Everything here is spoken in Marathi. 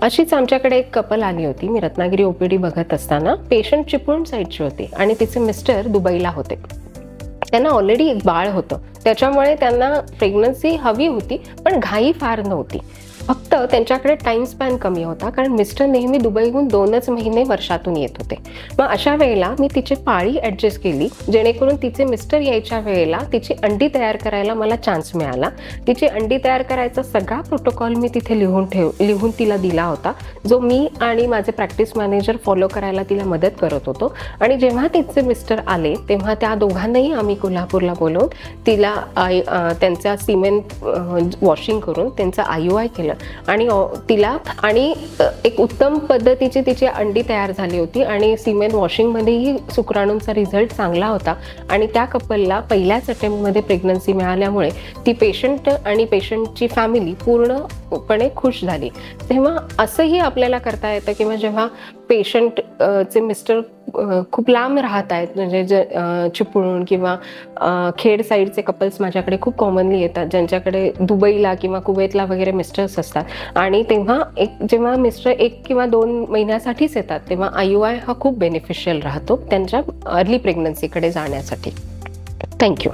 अशीच आमच्याकडे एक कपल आली होती. मी रत्नागिरी ओपीडी बघत असताना पेशंट चिपळूण साईडची होती आणि तिचे मिस्टर दुबईला होते. त्यांना ऑलरेडी एक बाळ होतं, त्याच्यामुळे त्यांना प्रेग्नन्सी हवी होती, पण घाई फार नव्हती. फक्त त्यांच्याकडे टाइम स्पॅन कमी होता, कारण मिस्टर नेहमी दुबईहून 2च महिने वर्षातून येत होते. मग अशा वेळेला मी तिची पाळी ॲडजस्ट केली, जेणेकरून तिचे मिस्टर यायच्या वेळेला तिची अंडी तयार करायला मला चान्स मिळाला. तिची अंडी तयार करायचा सगळा प्रोटोकॉल मी तिथे लिहून तिला दिला होता, जो मी आणि माझे प्रॅक्टिस मॅनेजर फॉलो करायला तिला मदत करत होतो. आणि जेव्हा तिचे मिस्टर आले तेव्हा त्या दोघांनाही आम्ही कोल्हापूरला बोलवून तिला त्यांचा सिमेन वॉशिंग करून त्यांचं IUI केलं आणि तिला आणि एक उत्तम पद्धतीची तिची अंडी तयार झाली होती आणि सिमेन वॉशिंगमध्येही शुक्राणूंचा रिझल्ट चांगला होता. आणि त्या कपलला पहिल्याच अटेम्प्टमध्ये प्रेग्नन्सी मिळाल्यामुळे ती पेशंट आणि पेशंटची फॅमिली पूर्णपणे खुश झाली. तेव्हा असंही आपल्याला करता येतं किंवा जेव्हा पेशंटचे मिस्टर खूप लांब राहत आहेत, म्हणजे चिपळूण किंवा खेड साईडचे कपल्स माझ्याकडे खूप कॉमनली येतात, ज्यांच्याकडे दुबईला किंवा कुवेतला वगैरे मिस्टर्स असतात. आणि तेव्हा जेव्हा मिस्टर 1 किंवा 2 महिन्यासाठीच येतात, तेव्हा IUI हा खूप बेनिफिशियल राहतो त्यांच्या अर्ली प्रेग्नन्सीकडे जाण्यासाठी. थँक्यू.